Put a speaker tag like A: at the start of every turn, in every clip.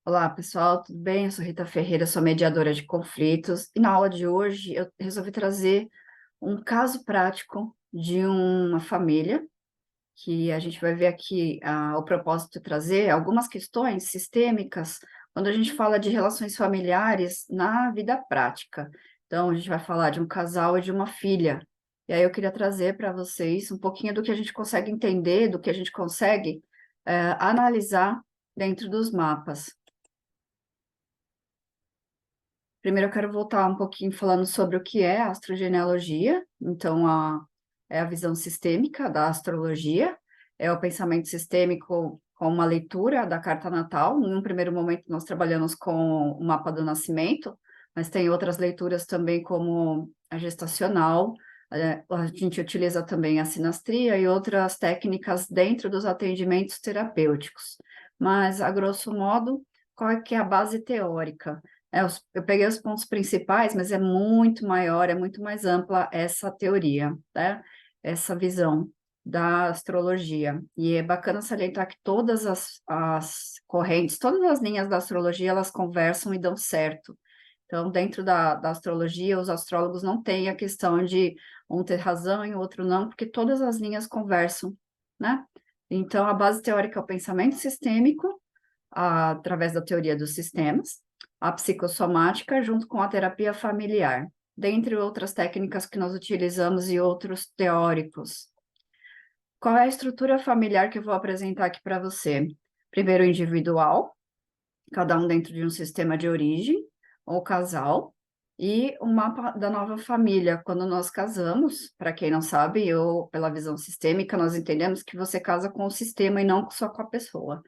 A: Olá, pessoal, tudo bem? Eu sou Rita Ferreira, sou mediadora de conflitos, e na aula de hoje eu resolvi trazer um caso prático de uma família, que a gente vai ver aqui o propósito de trazer algumas questões sistêmicas quando a gente fala de relações familiares na vida prática. Então, a gente vai falar de um casal e de uma filha. E aí eu queria trazer para vocês um pouquinho do que a gente consegue entender, do que a gente consegue analisar dentro dos mapas. Primeiro, eu quero voltar um pouquinho falando sobre o que é a astrogenealogia. Então, é a visão sistêmica da astrologia, é o pensamento sistêmico com uma leitura da carta natal. Num primeiro momento, nós trabalhamos com o mapa do nascimento, mas tem outras leituras também, como a gestacional. A gente utiliza também a sinastria e outras técnicas dentro dos atendimentos terapêuticos. Mas, a grosso modo, qual é que é a base teórica? Eu peguei os pontos principais, mas é muito maior, é muito mais ampla essa teoria, né? Essa visão da astrologia. E é bacana salientar que todas as correntes, todas as linhas da astrologia, elas conversam e dão certo. Então, dentro da astrologia, os astrólogos não têm a questão de um ter razão e o outro não, porque todas as linhas conversam, né? Então, a base teórica é o pensamento sistêmico, através da teoria dos sistemas, a psicossomática junto com a terapia familiar, dentre outras técnicas que nós utilizamos e outros teóricos. Qual é a estrutura familiar que eu vou apresentar aqui para você? Primeiro, individual, cada um dentro de um sistema de origem, ou casal, e o mapa da nova família. Quando nós casamos, para quem não sabe, eu, pela visão sistêmica, nós entendemos que você casa com o sistema e não só com a pessoa.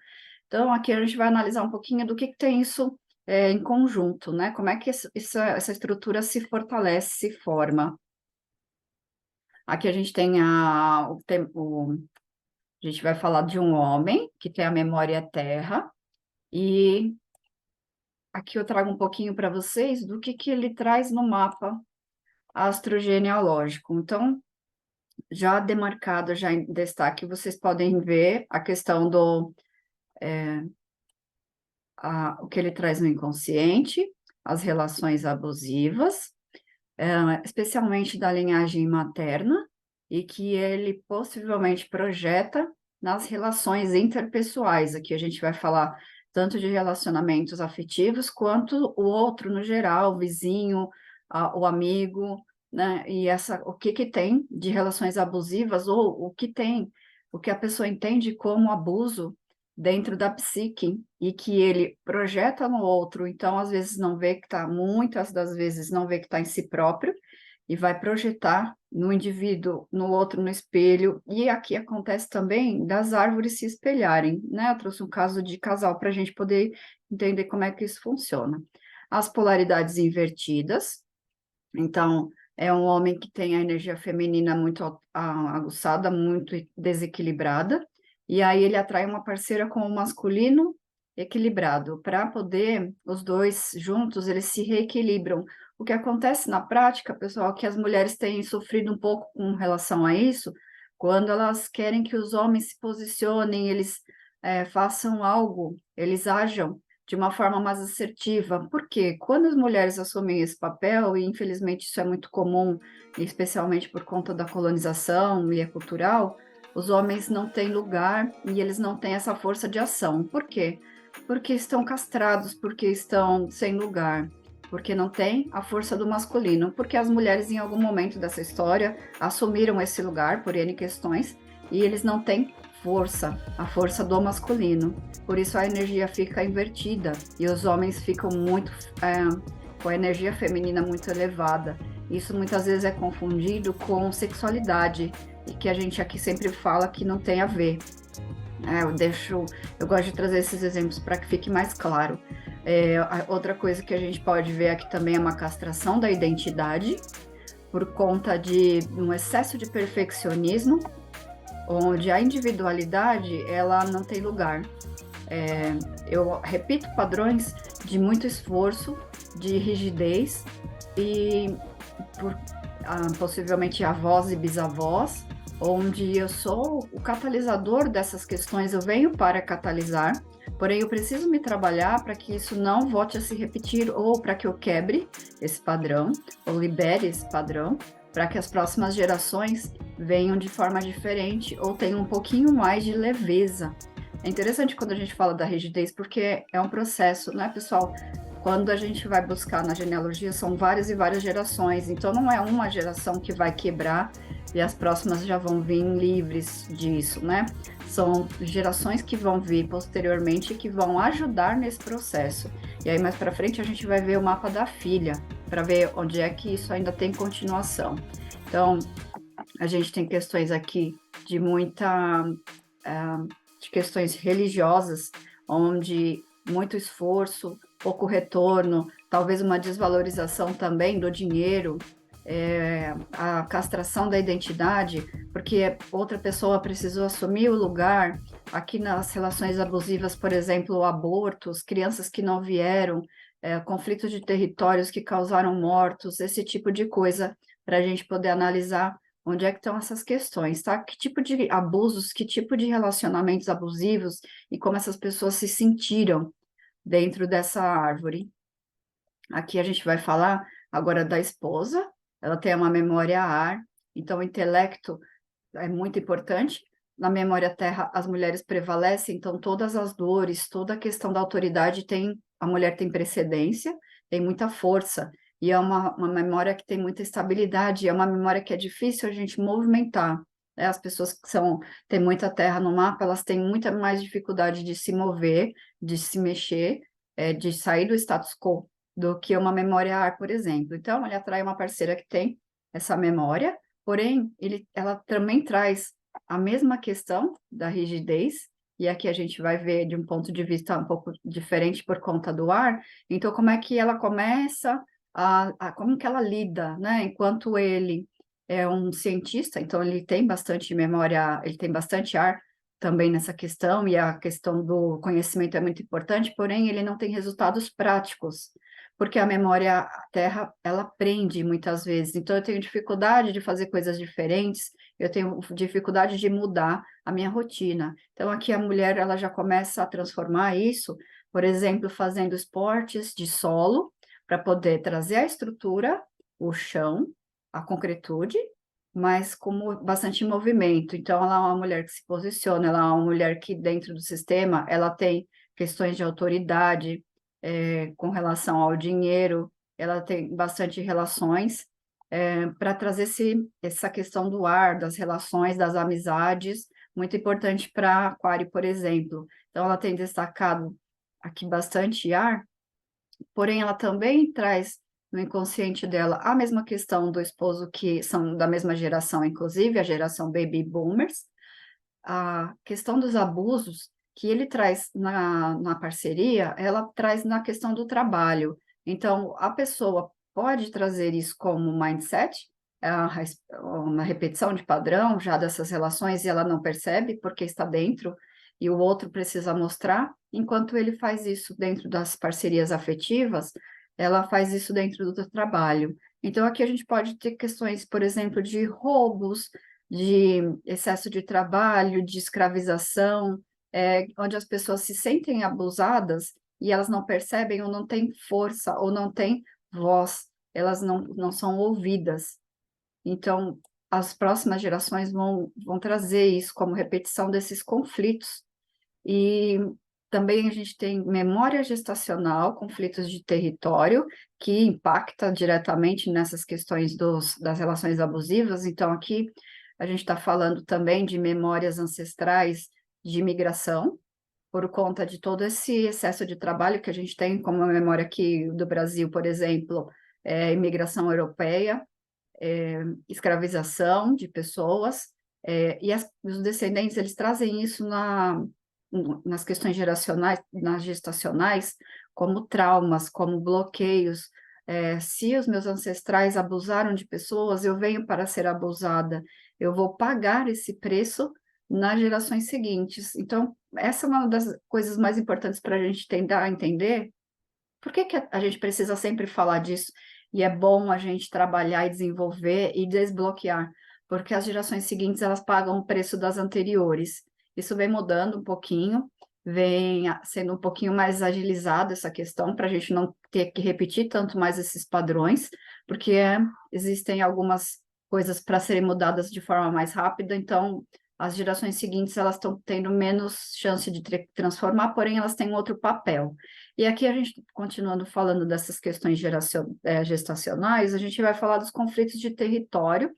A: Então, aqui a gente vai analisar um pouquinho do que tem isso em conjunto, né? Como é que essa estrutura se fortalece, se forma. Aqui a gente tem a gente vai falar de um homem que tem a memória terra, e aqui eu trago um pouquinho para vocês do que ele traz no mapa astrogenealógico. Então, já demarcado, já em destaque, vocês podem ver a questão o que ele traz no inconsciente, as relações abusivas, especialmente da linhagem materna, e que ele possivelmente projeta nas relações interpessoais. Aqui a gente vai falar tanto de relacionamentos afetivos, quanto o outro no geral, o vizinho, o amigo, né? E o que tem de relações abusivas, ou o que a pessoa entende como abuso dentro da psique, e que ele projeta no outro, então às vezes não vê que está, muitas das vezes não vê que está em si próprio, e vai projetar no indivíduo, no outro, no espelho. E aqui acontece também das árvores se espelharem, né? Eu trouxe um caso de casal para a gente poder entender como é que isso funciona. As polaridades invertidas, então, é um homem que tem a energia feminina muito aguçada, muito desequilibrada, e aí ele atrai uma parceira com o masculino equilibrado, para poder, os dois juntos, eles se reequilibram. O que acontece na prática, pessoal, é que as mulheres têm sofrido um pouco com relação a isso, quando elas querem que os homens se posicionem, eles façam algo, eles ajam de uma forma mais assertiva. Porque quando as mulheres assumem esse papel, e infelizmente isso é muito comum, especialmente por conta da colonização e é cultural, os homens não têm lugar e eles não têm essa força de ação. Por quê? Porque estão castrados, porque estão sem lugar, porque não tem a força do masculino, porque as mulheres em algum momento dessa história assumiram esse lugar por N questões, e eles não têm força, a força do masculino. Por isso a energia fica invertida e os homens ficam muito com a energia feminina muito elevada. Isso muitas vezes é confundido com sexualidade, e que a gente aqui sempre fala que não tem a ver. Eu gosto de trazer esses exemplos para que fique mais claro. Outra coisa que a gente pode ver aqui também é uma castração da identidade, por conta de um excesso de perfeccionismo, onde a individualidade ela não tem lugar. Eu repito padrões de muito esforço, de rigidez, e possivelmente avós e bisavós, onde eu sou o catalisador dessas questões, eu venho para catalisar, Porém, eu preciso me trabalhar para que isso não volte a se repetir, ou para que eu quebre esse padrão, ou libere esse padrão, para que as próximas gerações venham de forma diferente, ou tenham um pouquinho mais de leveza. É interessante quando a gente fala da rigidez, porque é um processo, não é, pessoal? Quando a gente vai buscar na genealogia, são várias e várias gerações, então não é uma geração que vai quebrar e as próximas já vão vir livres disso, né? São gerações que vão vir posteriormente que vão ajudar nesse processo. E aí, mais para frente, a gente vai ver o mapa da filha, para ver onde é que isso ainda tem continuação. Então, a gente tem questões aqui de de questões religiosas, onde muito esforço, pouco retorno, talvez uma desvalorização também do dinheiro, a castração da identidade, porque outra pessoa precisou assumir o lugar. Aqui nas relações abusivas, por exemplo, abortos, crianças que não vieram, conflitos de territórios que causaram mortos, esse tipo de coisa, para a gente poder analisar onde é que estão essas questões, tá? Que tipo de abusos, que tipo de relacionamentos abusivos e como essas pessoas se sentiram dentro dessa árvore. Aqui a gente vai falar agora da esposa, ela tem uma memória ar, então o intelecto é muito importante. Na memória terra, as mulheres prevalecem, então todas as dores, toda a questão da autoridade a mulher tem precedência, tem muita força, e é uma memória que tem muita estabilidade, é uma memória que é difícil a gente movimentar, né? As pessoas que têm muita terra no mapa, elas têm muita mais dificuldade de se mover, de se mexer, de sair do status quo, do que uma memória ar, por exemplo. Então, ele atrai uma parceira que tem essa memória, porém, ela também traz a mesma questão da rigidez, e aqui a gente vai ver de um ponto de vista um pouco diferente por conta do ar. Então, como é que ela começa como que ela lida, né? Enquanto ele é um cientista, então ele tem bastante memória, ele tem bastante ar também nessa questão, e a questão do conhecimento é muito importante, porém ele não tem resultados práticos, porque a memória terra, ela aprende muitas vezes. Então, eu tenho dificuldade de fazer coisas diferentes, eu tenho dificuldade de mudar a minha rotina. Então, aqui a mulher, ela já começa a transformar isso, por exemplo, fazendo esportes de solo, para poder trazer a estrutura, o chão, a concretude, mas com bastante movimento. Então, ela é uma mulher que se posiciona, ela é uma mulher que, dentro do sistema, ela tem questões de autoridade, com relação ao dinheiro, ela tem bastante relações, para trazer essa questão do ar, das relações, das amizades, muito importante para Aquário, por exemplo. Então, ela tem destacado aqui bastante ar, porém, ela também traz no inconsciente dela a mesma questão do esposo, que são da mesma geração, inclusive, a geração Baby Boomers, a questão dos abusos que ele traz na parceria, ela traz na questão do trabalho. Então, a pessoa pode trazer isso como mindset, uma repetição de padrão já dessas relações, e ela não percebe porque está dentro, e o outro precisa mostrar, enquanto ele faz isso dentro das parcerias afetivas, ela faz isso dentro do trabalho. Então, aqui a gente pode ter questões, por exemplo, de roubos, de excesso de trabalho, de escravização, onde as pessoas se sentem abusadas e elas não percebem ou não têm força ou não têm voz, elas não são ouvidas. Então, as próximas gerações vão trazer isso como repetição desses conflitos. E também a gente tem memória gestacional, conflitos de território, que impacta diretamente nessas questões das relações abusivas. Então, aqui a gente está falando também de memórias ancestrais de migração, por conta de todo esse excesso de trabalho que a gente tem, como a memória aqui do Brasil, por exemplo, imigração europeia, escravização de pessoas, e os descendentes, eles trazem isso nas questões geracionais, nas gestacionais, como traumas, como bloqueios. Se os meus ancestrais abusaram de pessoas, eu venho para ser abusada, eu vou pagar esse preço nas gerações seguintes. Então, essa é uma das coisas mais importantes para a gente tentar entender por que a gente precisa sempre falar disso, e é bom a gente trabalhar e desenvolver e desbloquear, porque as gerações seguintes, elas pagam o preço das anteriores. Isso vem mudando um pouquinho, vem sendo um pouquinho mais agilizada essa questão, para a gente não ter que repetir tanto mais esses padrões, porque existem algumas coisas para serem mudadas de forma mais rápida, então as gerações seguintes elas estão tendo menos chance de transformar, porém elas têm outro papel. E aqui a gente, continuando falando dessas questões gestacionais, a gente vai falar dos conflitos de território.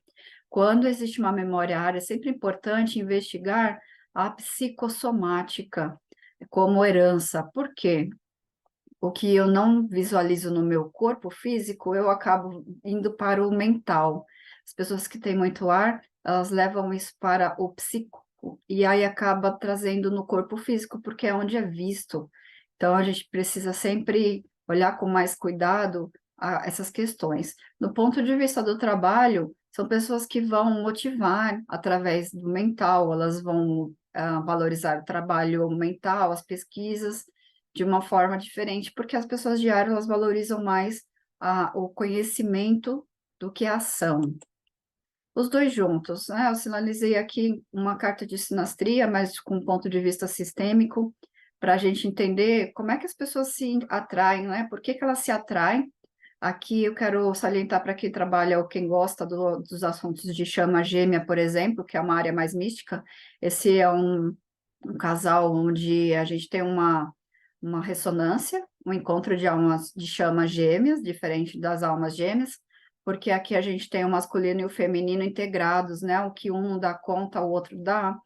A: Quando existe uma memória área, é sempre importante investigar a psicossomática como herança. Por quê? O que eu não visualizo no meu corpo físico, eu acabo indo para o mental. As pessoas que têm muito ar, elas levam isso para o psíquico, e aí acaba trazendo no corpo físico, porque é onde é visto. Então, a gente precisa sempre olhar com mais cuidado essas questões. Do ponto de vista do trabalho, são pessoas que vão motivar através do mental, elas vão valorizar o trabalho mental, as pesquisas, de uma forma diferente, porque as pessoas de área elas valorizam mais o conhecimento do que a ação. Os dois juntos, né? Eu sinalizei aqui uma carta de sinastria, mas com um ponto de vista sistêmico, para a gente entender como é que as pessoas se atraem, né? Por que que elas se atraem? Aqui eu quero salientar para quem trabalha ou quem gosta dos assuntos de chama gêmea, por exemplo, que é uma área mais mística. Esse é um casal onde a gente tem uma ressonância, um encontro de almas de chamas gêmeas, diferente das almas gêmeas, porque aqui a gente tem o masculino e o feminino integrados, né? O que um não dá conta, o outro dá,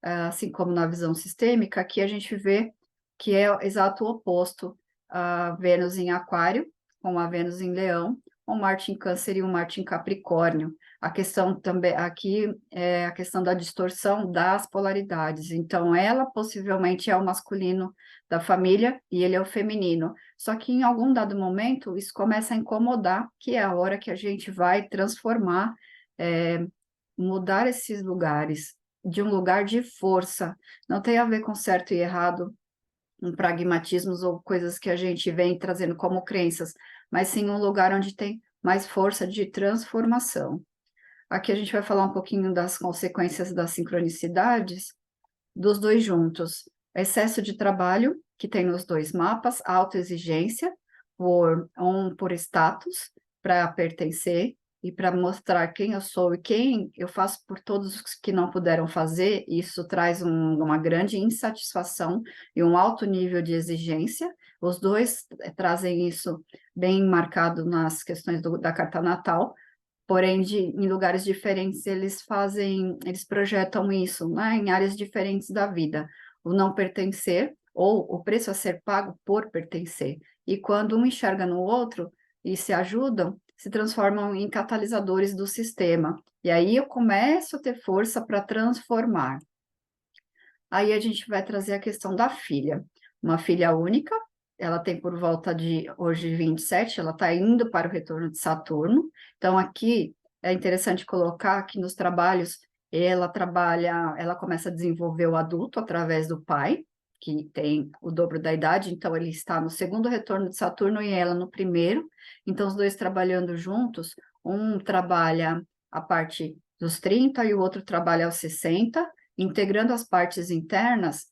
A: assim como na visão sistêmica, aqui a gente vê que é o exato oposto, a Vênus em Aquário, com a Vênus em Leão, um Marte em Câncer e um Marte em Capricórnio. A questão também aqui é a questão da distorção das polaridades. Então, ela possivelmente é o masculino da família e ele é o feminino. Só que em algum dado momento isso começa a incomodar, que é a hora que a gente vai transformar, mudar esses lugares de um lugar de força. Não tem a ver com certo e errado, um pragmatismos ou coisas que a gente vem trazendo como crenças, mas sim um lugar onde tem mais força de transformação. Aqui a gente vai falar um pouquinho das consequências das sincronicidades dos dois juntos. Excesso de trabalho, que tem nos dois mapas, autoexigência, por status, para pertencer, e para mostrar quem eu sou e quem eu faço por todos os que não puderam fazer, isso traz uma grande insatisfação e um alto nível de exigência. Os dois trazem isso bem marcado nas questões da carta natal, porém, em lugares diferentes, eles projetam isso, né, em áreas diferentes da vida. O não pertencer ou o preço a ser pago por pertencer. E quando um enxerga no outro e se ajudam, se transformam em catalisadores do sistema. E aí eu começo a ter força para transformar. Aí a gente vai trazer a questão da filha. Uma filha única, ela tem por volta de, hoje, 27, ela está indo para o retorno de Saturno. Então, aqui é interessante colocar que nos trabalhos, ela começa a desenvolver o adulto através do pai, que tem o dobro da idade, então ele está no segundo retorno de Saturno e ela no primeiro. Então, os dois trabalhando juntos, um trabalha a parte dos 30 e o outro trabalha aos 60, integrando as partes internas,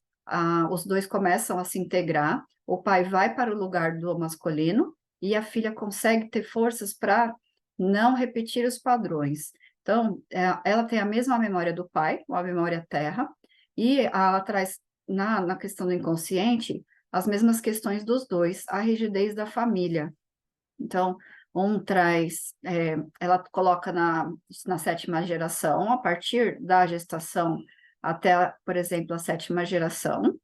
A: os dois começam a se integrar, o pai vai para o lugar do masculino e a filha consegue ter forças para não repetir os padrões. Então, ela tem a mesma memória do pai, a memória terra, e ela traz, na questão do inconsciente, as mesmas questões dos dois, a rigidez da família. Então, um traz, ela coloca na sétima geração, a partir da gestação até, por exemplo, a sétima geração,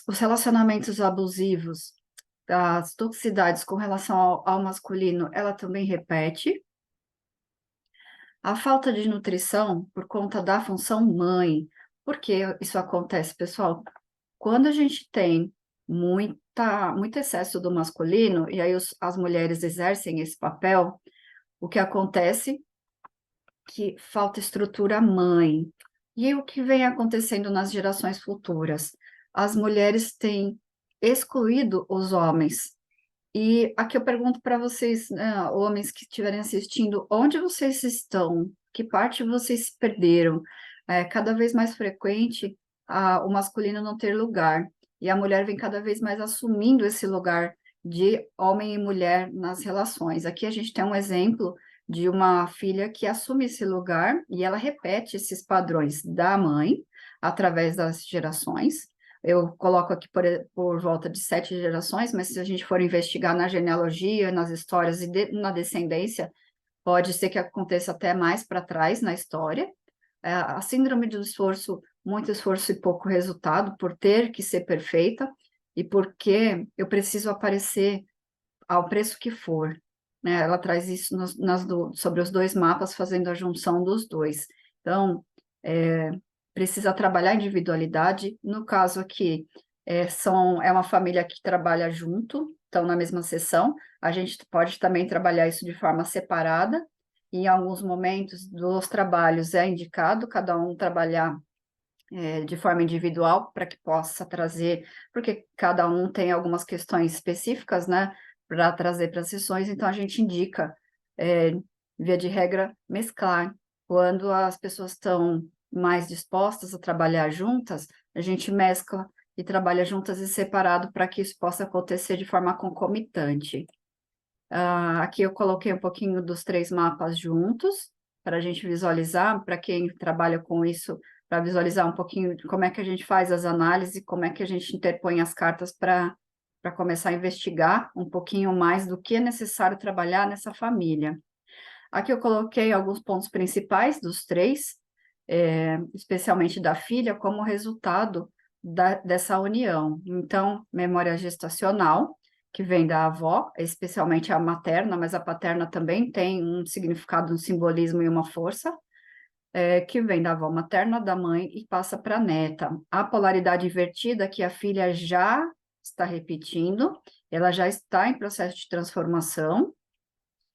A: os relacionamentos abusivos, as toxicidades com relação ao masculino, ela também repete. A falta de nutrição por conta da função mãe. Por que isso acontece, pessoal? Quando a gente tem muito excesso do masculino, e aí as mulheres exercem esse papel, o que acontece que falta estrutura mãe. E o que vem acontecendo nas gerações futuras? As mulheres têm excluído os homens. E aqui eu pergunto para vocês, né, homens que estiverem assistindo, onde vocês estão? Que parte vocês se perderam? é cada vez mais frequente o masculino não ter lugar, e a mulher vem cada vez mais assumindo esse lugar de homem e mulher nas relações. Aqui a gente tem um exemplo de uma filha que assume esse lugar e ela repete esses padrões da mãe através das gerações. Eu coloco aqui por volta de 7 gerações, mas se a gente for investigar na genealogia, nas histórias e na descendência, pode ser que aconteça até mais para trás na história. A síndrome do esforço, muito esforço e pouco resultado, por ter que ser perfeita e porque eu preciso aparecer ao preço que for, né? Ela traz isso sobre os 2 mapas, fazendo a junção dos dois. Então, precisa trabalhar a individualidade. No caso aqui, é uma família que trabalha junto, estão na mesma sessão. A gente pode também trabalhar isso de forma separada. Em alguns momentos dos trabalhos é indicado cada um trabalhar de forma individual para que possa trazer, porque cada um tem algumas questões específicas, né, para trazer para as sessões, então a gente indica, via de regra, mesclar. Quando as pessoas estão mais dispostas a trabalhar juntas, a gente mescla e trabalha juntas e separado para que isso possa acontecer de forma concomitante. Aqui eu coloquei um pouquinho dos 3 mapas juntos, para a gente visualizar, para quem trabalha com isso, para visualizar um pouquinho de como é que a gente faz as análises, como é que a gente interpõe as cartas para começar a investigar um pouquinho mais do que é necessário trabalhar nessa família. Aqui eu coloquei alguns pontos principais dos 3, especialmente da filha, como resultado dessa união. Então, memória gestacional, que vem da avó, especialmente a materna, mas a paterna também tem um significado, um simbolismo e uma força, que vem da avó materna, da mãe e passa para a neta. A polaridade invertida, que a filha já está repetindo, ela já está em processo de transformação,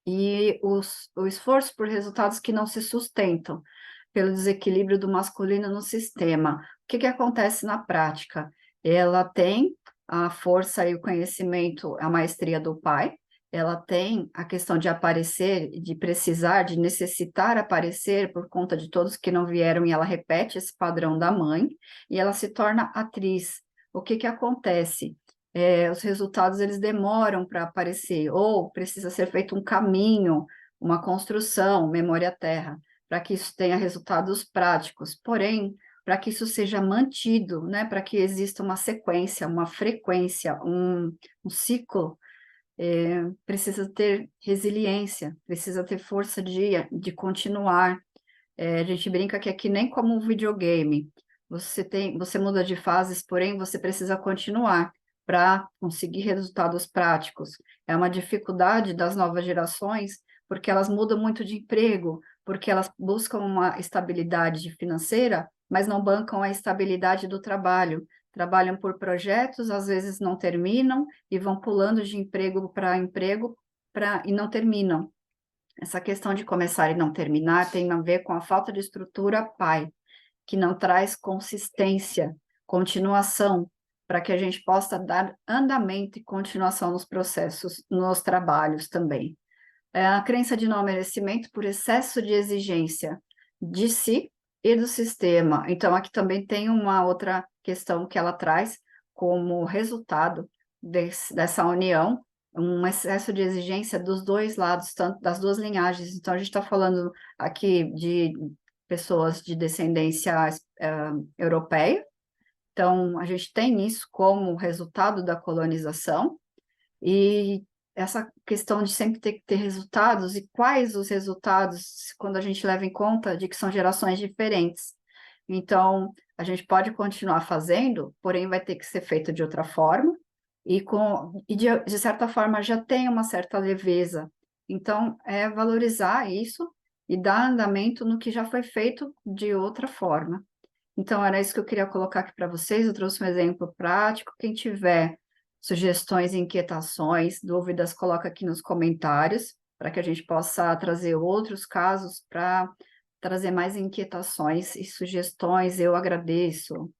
A: e o esforço por resultados que não se sustentam, pelo desequilíbrio do masculino no sistema. O que acontece na prática? Ela tem a força e o conhecimento, a maestria do pai, ela tem a questão de aparecer, de precisar, de necessitar aparecer por conta de todos que não vieram, e ela repete esse padrão da mãe, e ela se torna atriz. O que acontece? Os resultados eles demoram para aparecer, ou precisa ser feito um caminho, uma construção, memória terra, para que isso tenha resultados práticos. Porém, para que isso seja mantido, né, para que exista uma sequência, uma frequência, um ciclo, precisa ter resiliência, precisa ter força de continuar. A gente brinca que aqui nem como um videogame. Você muda de fases, porém você precisa continuar para conseguir resultados práticos. É uma dificuldade das novas gerações, porque elas mudam muito de emprego, porque elas buscam uma estabilidade financeira, mas não bancam a estabilidade do trabalho. Trabalham por projetos, às vezes não terminam e vão pulando de emprego e não terminam. Essa questão de começar e não terminar tem a ver com a falta de estrutura pai, que não traz consistência, continuação, para que a gente possa dar andamento e continuação nos processos, nos trabalhos também. A crença de não merecimento por excesso de exigência de si e do sistema. Então, aqui também tem uma outra questão que ela traz como resultado dessa união, um excesso de exigência dos 2 lados, tanto das 2 linhagens. Então, a gente está falando aqui de pessoas de descendência europeia. Então, a gente tem isso como resultado da colonização, e essa questão de sempre ter que ter resultados, e quais os resultados, quando a gente leva em conta de que são gerações diferentes. Então, a gente pode continuar fazendo, porém vai ter que ser feito de outra forma, e de certa forma já tem uma certa leveza. Então, é valorizar isso e dar andamento no que já foi feito de outra forma. Então, era isso que eu queria colocar aqui para vocês. Eu trouxe um exemplo prático. Quem tiver sugestões, inquietações, dúvidas, coloca aqui nos comentários, para que a gente possa trazer outros casos para trazer mais inquietações e sugestões. Eu agradeço.